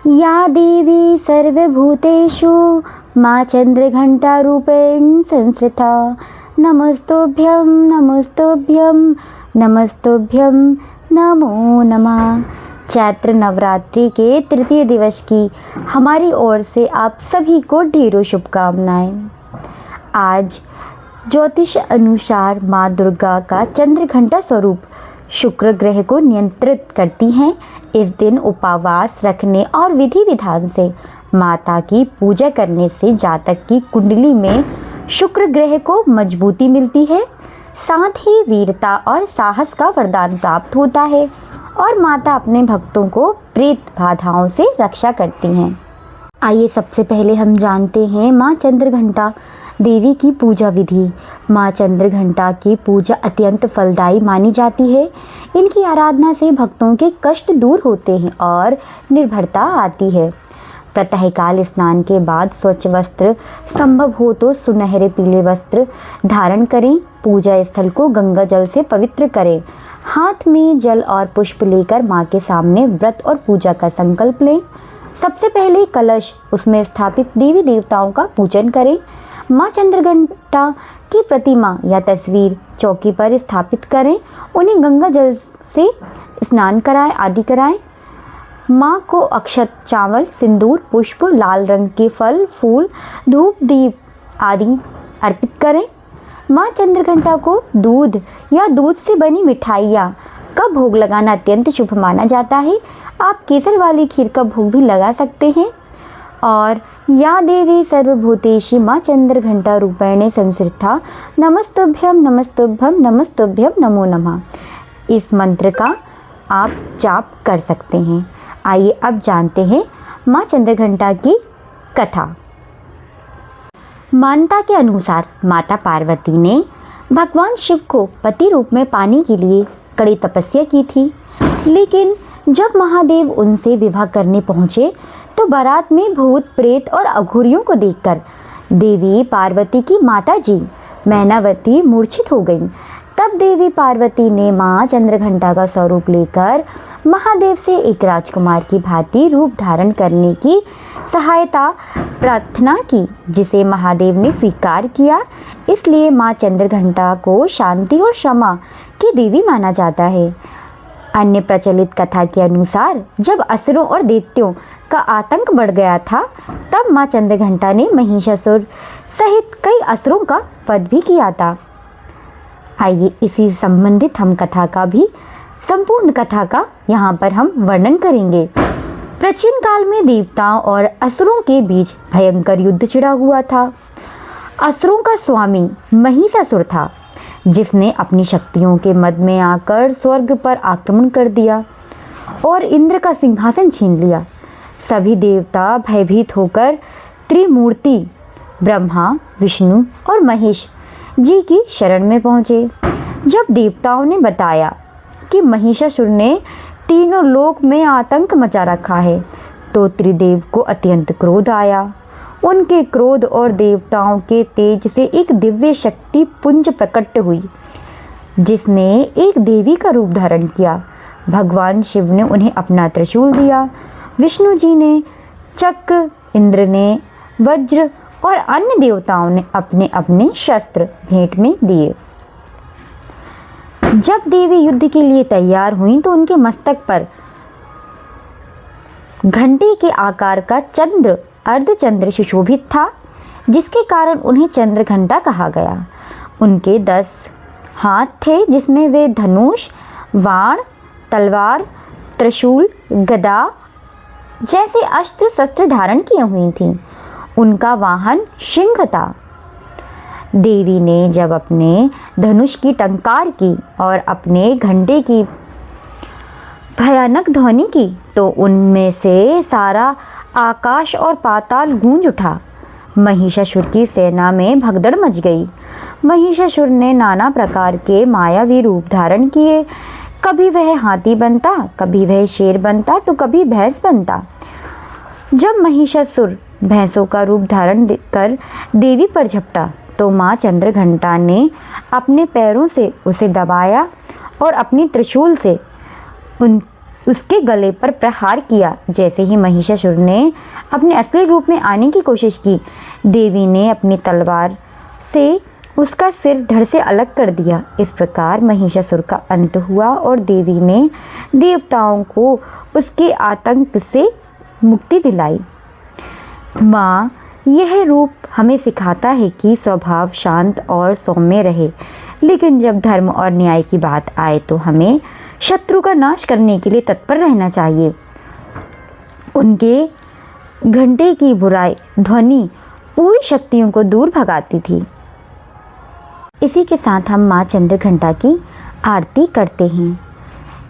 या देवी सर्वभूतेषु माँ चंद्रघंटारूपेण संस्थिता नमस्तुभ्यं नमस्तुभ्यं नमस्तुभ्यं नमो नमः। चैत्र नवरात्रि के तृतीय दिवस की हमारी ओर से आप सभी को ढेरों शुभकामनाएं। आज ज्योतिष अनुसार माँ दुर्गा का चंद्रघंटा स्वरूप शुक्र ग्रह को नियंत्रित करती हैं। इस दिन उपवास रखने और विधि विधान से माता की पूजा करने से जातक की कुंडली में शुक्र ग्रह को मजबूती मिलती है, साथ ही वीरता और साहस का वरदान प्राप्त होता है और माता अपने भक्तों को प्रेत बाधाओं से रक्षा करती हैं। आइए सबसे पहले हम जानते हैं माँ चंद्रघंटा देवी की पूजा विधि। माँ चंद्रघंटा की पूजा अत्यंत फलदायी मानी जाती है। इनकी आराधना से भक्तों के कष्ट दूर होते हैं और निर्भरता आती है। प्रातःकाल स्नान के बाद स्वच्छ वस्त्र, संभव हो तो सुनहरे पीले वस्त्र धारण करें। पूजा स्थल को गंगा जल से पवित्र करें। हाथ में जल और पुष्प लेकर माँ के सामने व्रत और पूजा का संकल्प लें। सबसे पहले कलश, उसमें स्थापित देवी देवताओं का पूजन करें। माँ चंद्रघंटा की प्रतिमा या तस्वीर चौकी पर स्थापित करें। उन्हें गंगा जल से स्नान कराएं। माँ को अक्षत, चावल, सिंदूर, पुष्प, लाल रंग के फल, फूल, धूप, दीप आदि अर्पित करें। माँ चंद्रघंटा को दूध या दूध से बनी मिठाइयाँ का भोग लगाना अत्यंत शुभ माना जाता है। आप केसर वाली खीर का भोग भी लगा सकते हैं। और या देवी सर्वभूतेषु माँ चंद्रघंटा रूपेण संस्थिता नमस्तुभ्यं नमस्तुभ्यं नमस्तुभ्यं नमो नमः, इस मंत्र का आप जाप कर सकते हैं। आइए अब जानते हैं माँ चंद्रघंटा की कथा। मान्यता के अनुसार माता पार्वती ने भगवान शिव को पति रूप में पाने के लिए कड़ी तपस्या की थी, लेकिन जब महादेव उनसे विवाह करने पहुँचे तो बारात में भूत, प्रेत और अघोरियों को देखकर देवी पार्वती की माताजी मैनावती मूर्छित हो गईं। तब देवी पार्वती ने माँ चंद्रघंटा का स्वरूप लेकर महादेव से एक राजकुमार की भांति रूप धारण करने की सहायता प्रार्थना की, जिसे महादेव ने स्वीकार किया। इसलिए माँ चंद्रघंटा को शांति और क्षमा की देवी माना जाता है। अन्य प्रचलित कथा के अनुसार जब असुरों और दैत्यों का आतंक बढ़ गया था, तब माँ चंद्रघंटा ने महिषासुर सहित कई असुरों का वध भी किया था। आइए इसी संबंधित हम कथा का भी संपूर्ण कथा का यहाँ पर हम वर्णन करेंगे। प्राचीन काल में देवताओं और असुरों के बीच भयंकर युद्ध छिड़ा हुआ था। असुरों का स्वामी महिषासुर था, जिसने अपनी शक्तियों के मद में आकर स्वर्ग पर आक्रमण कर दिया और इंद्र का सिंहासन छीन लिया। सभी देवता भयभीत होकर त्रिमूर्ति ब्रह्मा, विष्णु और महेश जी की शरण में पहुँचे। जब देवताओं ने बताया कि महिषासुर ने तीनों लोक में आतंक मचा रखा है, तो त्रिदेव को अत्यंत क्रोध आया। उनके क्रोध और देवताओं के तेज से एक दिव्य शक्ति पुंज प्रकट हुई, जिसने एक देवी का रूप धारण किया। भगवान शिव ने उन्हें अपना त्रिशूल दिया, विष्णु जी ने चक्र, इंद्र ने वज्र और अन्य देवताओं ने अपने अपने शस्त्र भेंट में दिए। जब देवी युद्ध के लिए तैयार हुई तो उनके मस्तक पर घंटे के आकार का चंद्र, अर्धचंद्र सुशोभित था, जिसके कारण उन्हें चंद्रघंटा कहा गया। उनके 10 हाथ थे, जिसमें वे धनुष, बाण, तलवार, त्रिशूल, गदा जैसे अस्त्र शस्त्र धारण किए हुई थीं। उनका वाहन सिंह था। देवी ने जब अपने धनुष की टंकार की और अपने घंटे की भयानक ध्वनि की, तो उनमें से सारा आकाश और पाताल गूंज उठा। महिषासुर की सेना में भगदड़ मच गई। महिषासुर ने नाना प्रकार के मायावी रूप धारण किए। कभी वह हाथी बनता, कभी वह शेर बनता, तो कभी भैंस बनता। जब महिषासुर भैंसों का रूप धारण कर देवी पर झपटा, तो माँ चंद्रघंटा ने अपने पैरों से उसे दबाया और अपनी त्रिशूल से उसके गले पर प्रहार किया। जैसे ही महिषासुर ने अपने असली रूप में आने की कोशिश की, देवी ने अपनी तलवार से उसका सिर धड़ से अलग कर दिया। इस प्रकार महिषासुर का अंत हुआ और देवी ने देवताओं को उसके आतंक से मुक्ति दिलाई। माँ, यह रूप हमें सिखाता है कि स्वभाव शांत और सौम्य रहे, लेकिन जब धर्म और न्याय की बात आए तो हमें शत्रु का नाश करने के लिए तत्पर रहना चाहिए। उनके घंटे की बुराई ध्वनि पूरी शक्तियों को दूर भगाती थी। इसी के साथ हम माँ चंद्रघंटा की आरती करते हैं।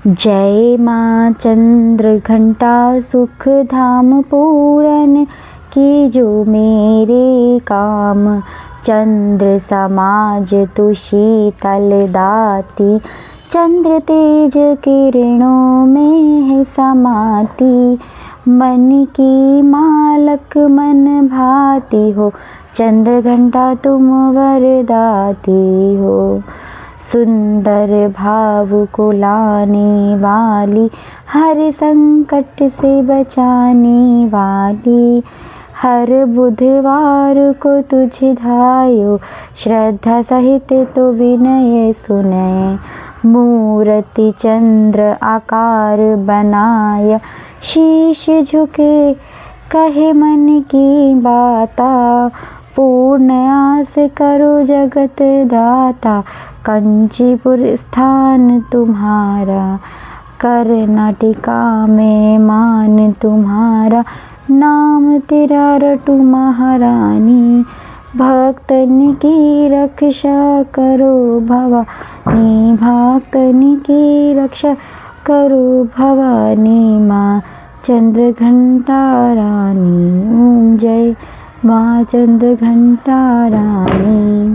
जय माँ चंद्रघंटा सुख धाम पूरन की जो मेरे काम, चंद्र समाज तु शीतल दाती, चंद्र तेज किरणों में है समाती, मन की मालक मन भाती हो, चंद्रघंटा तुम वरदाती हो। सुंदर भाव को लाने वाली, हर संकट से बचाने वाली, हर बुधवार को तुझ धायो, श्रद्धा सहित तो विनय सुनय। मूर्ति चंद्र आकार बनाया, शीश झुके कहे मन की बाता, पूर्ण आस करो जगत दाता, कंचीपुर स्थान तुम्हारा, कर्नाटका में मान तुम्हारा, नाम तेरा रटू महारानी, भक्तन की रक्षा करो भवानी, भक्तन की रक्षा करो भवानी, माँ चंद्रघंटा रानी। ओम जय माँ चंद्रघंटा रानी।